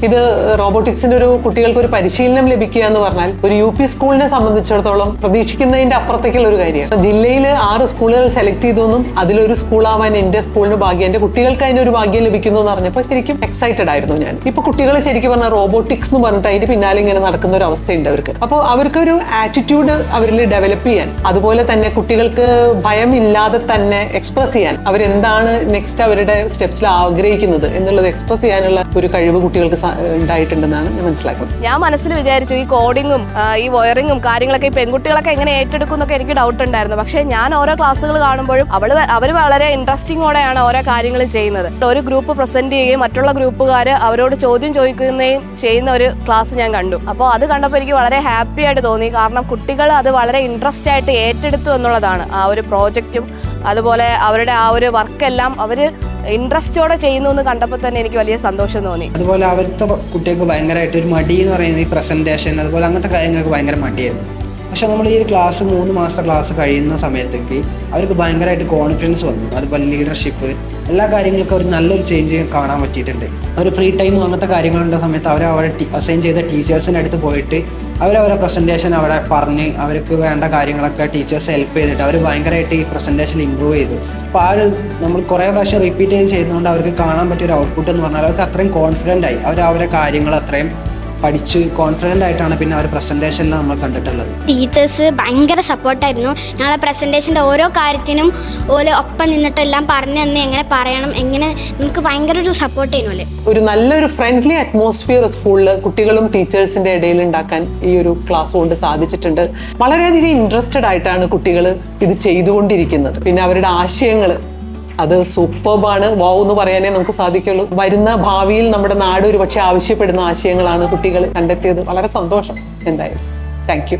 ഇത് റോബോട്ടിക്സിന്റെ ഒരു കുട്ടികൾക്ക് ഒരു പരിശീലനം ലഭിക്കുക എന്ന് പറഞ്ഞാൽ ഒരു UP സ്കൂളിനെ സംബന്ധിച്ചിടത്തോളം പ്രതീക്ഷിക്കുന്നതിന്റെ അപ്പുറത്തേക്കുള്ള ഒരു കാര്യമാണ്. ജില്ലയിൽ 6 സ്കൂളുകൾ സെലക്ട് ചെയ്തെന്നും അതിലൊരു സ്കൂളാവാൻ എന്റെ സ്കൂളിന് ഭാഗ്യം, എന്റെ കുട്ടികൾക്ക് അതിനൊരു ഭാഗ്യം ലഭിക്കുന്നു എന്ന് പറഞ്ഞപ്പോൾ ശരിക്കും എക്സൈറ്റഡ് ആയിരുന്നു ഞാൻ. ഇപ്പൊ കുട്ടികൾ ശരിക്കും പറഞ്ഞാൽ റോബോട്ടിക്സ് എന്ന് പറഞ്ഞിട്ട് അതിന്റെ പിന്നാലെ ഇങ്ങനെ നടക്കുന്ന ഒരു അവസ്ഥയുണ്ട് അവർക്ക്. അപ്പോൾ അവർക്കൊരു ആറ്റിറ്റ്യൂഡ് അവരിൽ ഡെവലപ്പ് ചെയ്യാൻ, അതുപോലെ തന്നെ കുട്ടികൾക്ക് ഭയമില്ലാതെ തന്നെ എക്സ്പ്രസ് ചെയ്യാൻ, അവരെന്താണ് നെക്സ്റ്റ് അവരുടെ സ്റ്റെപ്സിൽ ആഗ്രഹിക്കുന്നത് എന്നുള്ളത് എക്സ്പ്രസ് ചെയ്യാനുള്ള ഒരു കഴിവ് കുട്ടികൾക്ക് ഉണ്ടായിട്ടുണ്ടെന്നാണ് ഞാൻ മനസ്സിലാക്കുന്നത്. ഞാൻ മനസ്സിൽ വിചാരിച്ചു ഈ കോഡിങ്ങും ഈ വയറിങ്ങും കാര്യങ്ങളൊക്കെ ഈ പെൺകുട്ടികളൊക്കെ എങ്ങനെ ഏറ്റെടുക്കും എന്നൊക്കെ എനിക്ക് ഡൗട്ട് ഉണ്ടായിരുന്നു. പക്ഷേ ഞാൻ ഓരോ ക്ലാസ്സുകൾ കാണുമ്പോഴും അവർ വളരെ ഇൻട്രസ്റ്റിങ്ങോടെയാണ് ഓരോ കാര്യങ്ങളും ചെയ്യുന്നത്. ഒരു ഗ്രൂപ്പ് പ്രസന്റ് ചെയ്യുകയും മറ്റുള്ള ഗ്രൂപ്പുകാർ അവരോട് ചോദ്യം ചോദിക്കുകയും ചെയ്യുന്ന ഒരു ക്ലാസ് ഞാൻ കണ്ടു. അപ്പോൾ അത് കണ്ടപ്പോൾ എനിക്ക് വളരെ ഹാപ്പി ആയിട്ട് തോന്നി. കാരണം കുട്ടികൾ അത് വളരെ ഇൻട്രസ്റ്റ് ആയിട്ട് ഏറ്റെടുത്തു എന്നുള്ളതാണ്. ആ ഒരു പ്രോജക്റ്റും അതുപോലെ അവരുടെ ആ ഒരു വർക്കെല്ലാം അവർ ഇൻട്രസ്റ്റോടെ ചെയ്യുന്നു എന്ന് കണ്ടപ്പോൾ തന്നെ എനിക്ക് വലിയ സന്തോഷം തോന്നി. അതുപോലെ അവിടുത്തെ കുട്ടികൾക്ക് ഭയങ്കരമായിട്ട് ഒരു മടി എന്ന് പറയുന്നത് ഈ പ്രസന്റേഷൻ അതുപോലെ അങ്ങനത്തെ കാര്യങ്ങൾക്ക് ഭയങ്കര മടിയായിരുന്നു. പക്ഷെ നമ്മൾ ഈ ഒരു ക്ലാസ് 3 മാസത്തെ ക്ലാസ് കഴിയുന്ന സമയത്തേക്ക് അവർക്ക് ഭയങ്കരമായിട്ട് കോൺഫിഡൻസ് വന്നു. അതുപോലെ ലീഡർഷിപ്പ് എല്ലാ കാര്യങ്ങൾക്കും അവർ നല്ലൊരു ചേഞ്ച് കാണാൻ പറ്റിയിട്ടുണ്ട്. അവർ ഫ്രീ ടൈം അങ്ങനത്തെ കാര്യങ്ങളുള്ള സമയത്ത് അവരെ അസൈൻ ചെയ്ത ടീച്ചേഴ്സിൻ്റെ അടുത്ത് പോയിട്ട് അവരവരെ പ്രസൻറ്റേഷൻ അവിടെ പറഞ്ഞ് അവർക്ക് വേണ്ട കാര്യങ്ങളൊക്കെ ടീച്ചേഴ്സ് ഹെൽപ്പ് ചെയ്തിട്ട് അവർ ഭയങ്കരമായിട്ട് ഈ പ്രസൻറ്റേഷൻ ഇമ്പ്രൂവ് ചെയ്തു. അപ്പോൾ ആ ഒരു നമ്മൾ കുറേ പ്രാവശ്യം റിപ്പീറ്റ് ചെയ്യുന്നതുകൊണ്ട് അവർക്ക് കാണാൻ പറ്റിയ ഒരു ഔട്ട്പുട്ട് എന്ന് പറഞ്ഞാൽ അവർക്ക് അത്രയും കോൺഫിഡൻ്റ് ആയി. അവരെ കാര്യങ്ങൾ അത്രയും പഠിച്ച് കോൺഫിഡൻ്റ് ആയിട്ടാണ് പിന്നെ അവർ പ്രസൻറ്റേഷനിൽ നമ്മൾ കണ്ടിട്ടുള്ളത്. ടീച്ചേഴ്സ് ഭയങ്കര സപ്പോർട്ടായിരുന്നു. ഞങ്ങളെ പ്രസൻറ്റേഷൻ്റെ ഓരോ കാര്യത്തിനും ഓല് ഒപ്പം നിന്നിട്ടെല്ലാം പറഞ്ഞു തന്നെ എങ്ങനെ പറയണം, എങ്ങനെ നമുക്ക് ഭയങ്കര ഒരു സപ്പോർട്ട് ചെയ്യുന്നു. ഒരു നല്ലൊരു ഫ്രണ്ട്ലി അറ്റ്മോസ്ഫിയർ സ്കൂളിൽ കുട്ടികളും ടീച്ചേഴ്സിന്റെ ഇടയിൽ ഉണ്ടാക്കാൻ ഈ ഒരു ക്ലാസ് കൊണ്ട് സാധിച്ചിട്ടുണ്ട്. വളരെയധികം ഇൻട്രസ്റ്റഡ് ആയിട്ടാണ് കുട്ടികൾ ഇത് ചെയ്തുകൊണ്ടിരിക്കുന്നത്. പിന്നെ അവരുടെ ആശയങ്ങൾ അത് സൂപ്പർബാണ്. വാവ് എന്ന് പറയാനേ നമുക്ക് സാധിക്കുള്ളൂ. വരുന്ന ഭാവിയിൽ നമ്മുടെ നാട് ഒരു പക്ഷേ ആവശ്യപ്പെടുന്ന ആശയങ്ങളാണ് കുട്ടികൾ കണ്ടെത്തിയത്. വളരെ സന്തോഷം. എന്തായാലും താങ്ക് യു.